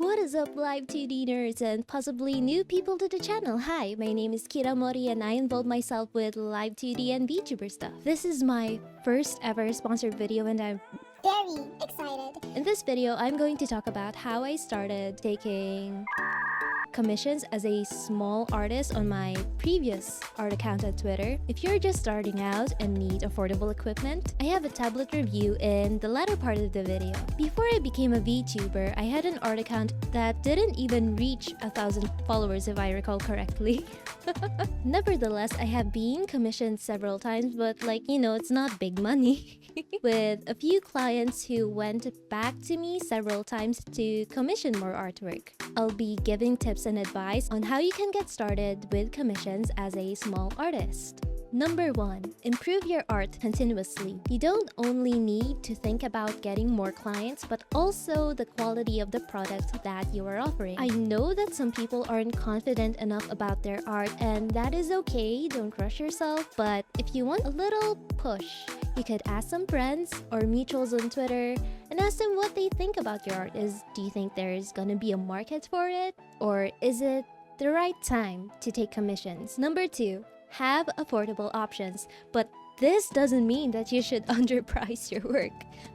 What is up, live 2D nerds and possibly new people to the channel? Hi, my name is Kira Mori and I involve myself with live 2D and VTuber stuff. This is my first ever sponsored video and I'm very excited. in this video, I'm going to talk about how I started taking commissions as a small artist on my previous art account on Twitter. If you're just starting out and need affordable equipment, I have a tablet review in the latter part of the video. Before I became a VTuber, I had an art account that didn't even reach 1,000 followers if I recall correctly. Nevertheless, I have been commissioned several times, but it's not big money. With a few clients who went back to me several times to commission more artwork. I'll be giving tips and advice on how you can get started with commissions as a small artist. Number 1. Improve your art continuously. You don't only need to think about getting more clients, but also the quality of the product that you are offering. I know that some people aren't confident enough about their art, and that is okay, don't rush yourself. But if you want a little push, you could ask some friends or mutuals on Twitter and ask them what they think about your art. Do you think there's gonna be a market for it? Or is it the right time to take commissions? Number 2. Have affordable options, but this doesn't mean that you should underprice your work.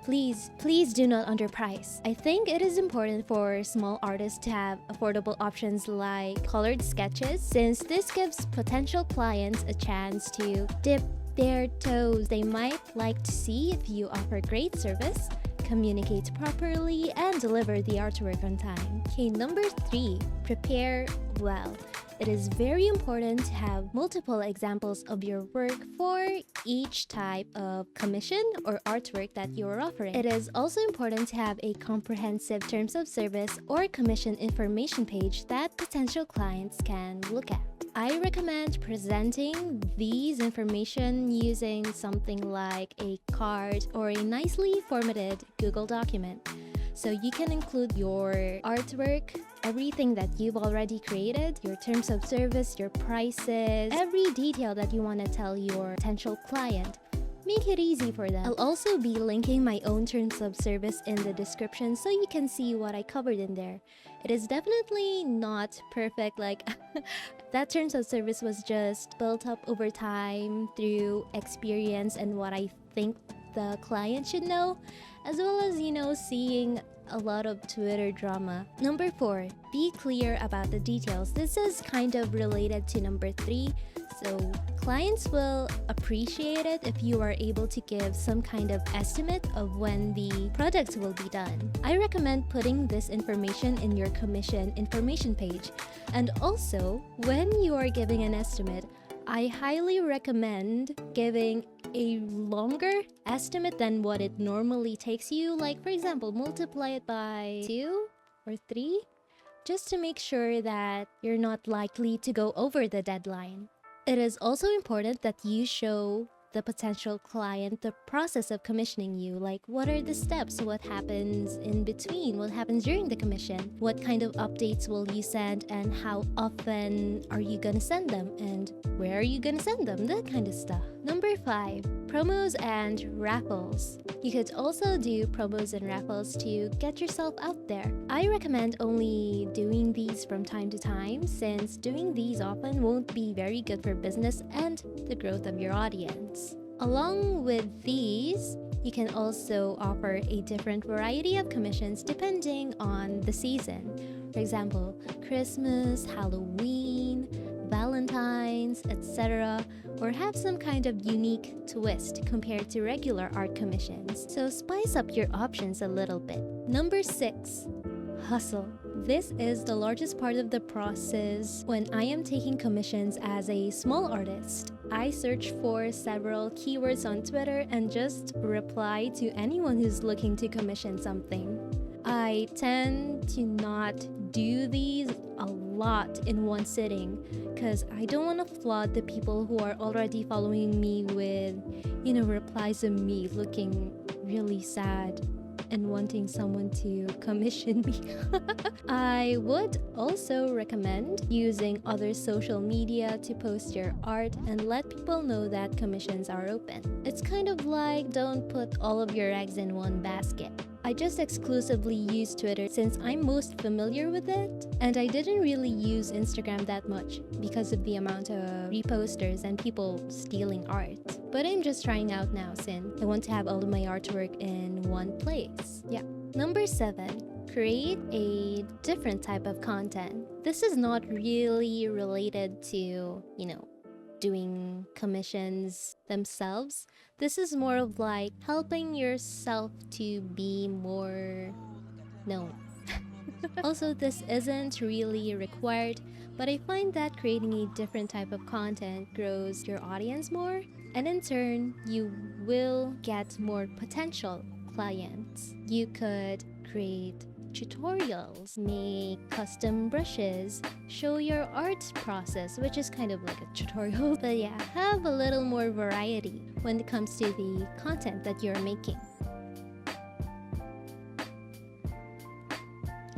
Please do not underprice. I think it is important for small artists to have affordable options like colored sketches, since this gives potential clients a chance to dip their toes. They might like to see if you offer great service, communicate properly, and deliver the artwork on time. Okay, number 3, prepare well. It is very important to have multiple examples of your work for each type of commission or artwork that you are offering. It is also important to have a comprehensive terms of service or commission information page that potential clients can look at. I recommend presenting these information using something like a card or a nicely formatted Google document. So you can include your artwork, everything that you've already created, your terms of service, your prices, every detail that you want to tell your potential client. Make it easy for them. I'll also be linking my own terms of service in the description so you can see what I covered in there. It is definitely not perfect, that terms of service was just built up over time through experience and what I think the client should know, as well as, seeing a lot of Twitter drama. Number 4, be clear about the details. This is kind of related to number 3. So clients will appreciate it if you are able to give some kind of estimate of when the product will be done. I recommend putting this information in your commission information page. And also, when you are giving an estimate, I highly recommend giving a longer estimate than what it normally takes you. Like, for example, multiply it by 2 or 3, just to make sure that you're not likely to go over the deadline. It is also important that you show the potential client the process of commissioning you. Like, what are the steps? What happens in between? What happens during the commission? What kind of updates will you send? And how often are you gonna send them? And where are you gonna send them? That kind of stuff. Number 5, promos and raffles. You could also do promos and raffles to get yourself out there. I recommend only doing these from time to time, since doing these often won't be very good for business and the growth of your audience. Along with these, you can also offer a different variety of commissions depending on the season. For example, Christmas, Halloween, Valentine's, etc., or have some kind of unique twist compared to regular art commissions. So spice up your options a little bit. Number 6, hustle. This is the largest part of the process when I am taking commissions as a small artist. I search for several keywords on Twitter and just reply to anyone who's looking to commission something. I tend to not do these a lot in one sitting because I don't want to flood the people who are already following me with, replies of me looking really sad and wanting someone to commission me. I would also recommend using other social media to post your art and let people know that commissions are open. It's kind of like, don't put all of your eggs in one basket. I just exclusively use Twitter since I'm most familiar with it, and I didn't really use Instagram that much because of the amount of reposters and people stealing art. But I'm just trying out now since I want to have all of my artwork in one place. Yeah. Number 7. Create a different type of content. This is not really related to, doing commissions themselves. This is more of like helping yourself to be more known. Also, this isn't really required, but I find that creating a different type of content grows your audience more, and in turn, you will get more potential clients. You could create tutorials, make custom brushes, show your art process, which is kind of like a tutorial, but yeah, have a little more variety when it comes to the content that you're making.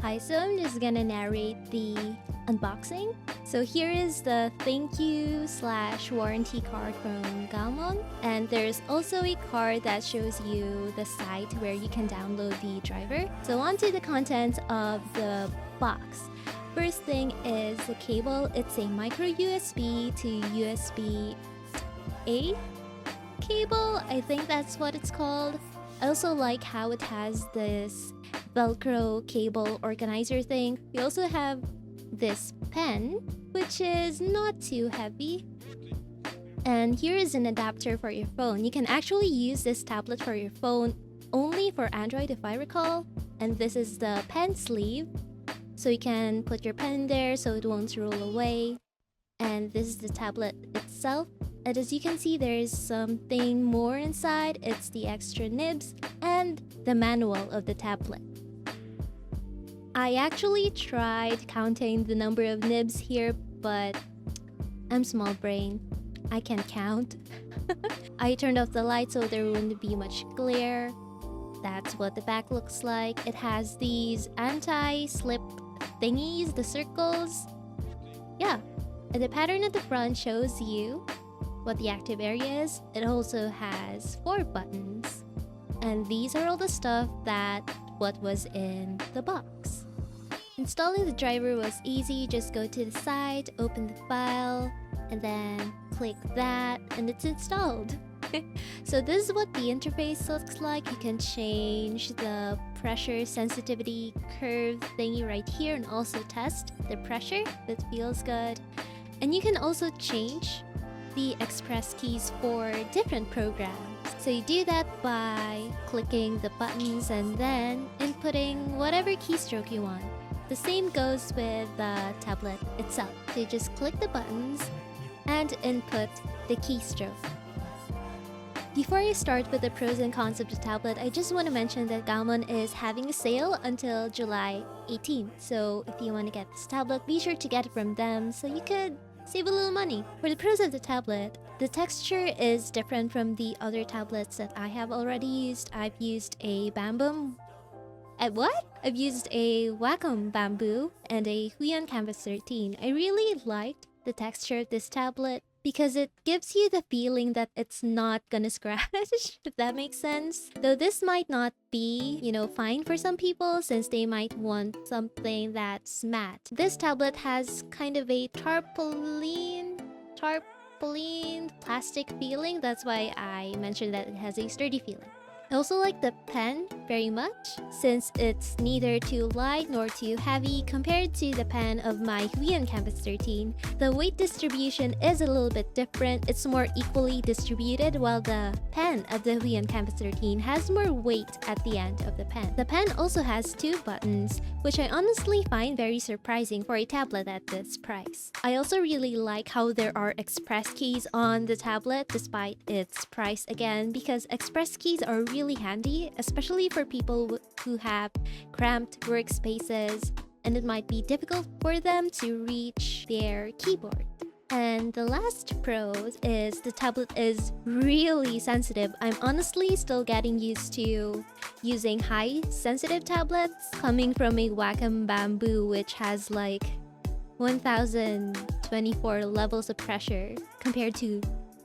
Hi, so I'm just gonna narrate the unboxing. So here is the thank you / warranty card from Gaomon, and there's also a card that shows you the site where you can download the driver. So on to the contents of the box. First thing is the cable. It's a micro USB to USB-A cable. I think that's what it's called. I also like how it has this Velcro cable organizer thing. We also have this pen, which is not too heavy. And here is an adapter for your phone. You can actually use this tablet for your phone only for Android if I recall. And this is the pen sleeve. So you can put your pen there so it won't roll away. And this is the tablet itself. And as you can see, there's something more inside. It's the extra nibs and the manual of the tablet. I actually tried counting the number of nibs here, but I'm small brain. I can't count. I turned off the light so there wouldn't be much glare. That's what the back looks like. It has these anti-slip thingies, the circles. Yeah, and the pattern at the front shows you what the active area is. It also has 4 buttons. And these are all the stuff what was in the box. Installing the driver was easy. Just go to the site, open the file, and then click that, and it's installed. So this is what the interface looks like. You can change the pressure sensitivity curve thingy right here and also test the pressure if it feels good. And you can also change the express keys for different programs. So you do that by clicking the buttons and then inputting whatever keystroke you want. The same goes with the tablet itself. So you just click the buttons and input the keystroke. Before I start with the pros and cons of the tablet, I just want to mention that Gaomon is having a sale until July 18th. So if you want to get this tablet, be sure to get it from them so you could save a little money. For the pros of the tablet, the texture is different from the other tablets that I have already used. I've used a I've used a Wacom Bamboo and a Huion Canvas 13. I really liked the texture of this tablet because it gives you the feeling that it's not gonna scratch, if that makes sense. Though this might not be, fine for some people since they might want something that's matte. This tablet has kind of a tarpaulin plastic feeling. That's why I mentioned that it has a sturdy feeling. I also like the pen very much since it's neither too light nor too heavy compared to the pen of my Huion Canvas 13. The weight distribution is a little bit different. It's more equally distributed while the pen of the Huion Canvas 13 has more weight at the end of the pen. The pen also has 2 buttons, which I honestly find very surprising for a tablet at this price. I also really like how there are express keys on the tablet despite its price again, because express keys are really handy, especially for people who have cramped workspaces and it might be difficult for them to reach their keyboard. And the last pro is the tablet is really sensitive. I'm honestly still getting used to using high sensitive tablets coming from a Wacom Bamboo, which has like 1024 levels of pressure compared to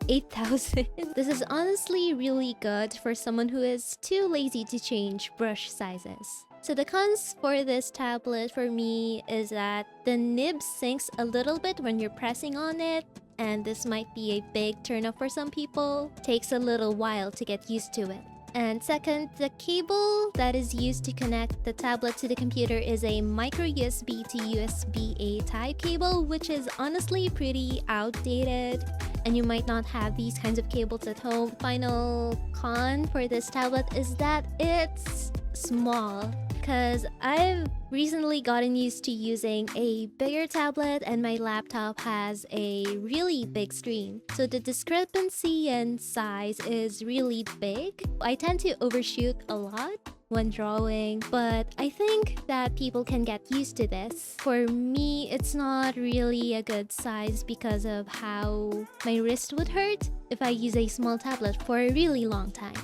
8,000. This is honestly really good for someone who is too lazy to change brush sizes. So the cons for this tablet for me is that the nib sinks a little bit when you're pressing on it, and this might be a big turnoff for some people. Takes a little while to get used to it. And second, the cable that is used to connect the tablet to the computer is a micro USB to USB-A type cable, which is honestly pretty outdated, and you might not have these kinds of cables at home. Final con for this tablet is that it's small, because I've recently gotten used to using a bigger tablet and my laptop has a really big screen. So the discrepancy in size is really big. I tend to overshoot a lot when drawing, but I think that people can get used to this. For me, it's not really a good size because of how my wrist would hurt if I use a small tablet for a really long time.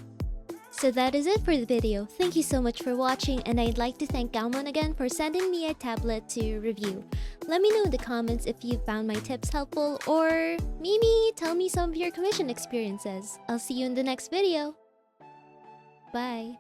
So that is it for the video. Thank you so much for watching, and I'd like to thank Gaomon again for sending me a tablet to review. Let me know in the comments if you found my tips helpful, or maybe tell me some of your commission experiences. I'll see you in the next video. Bye.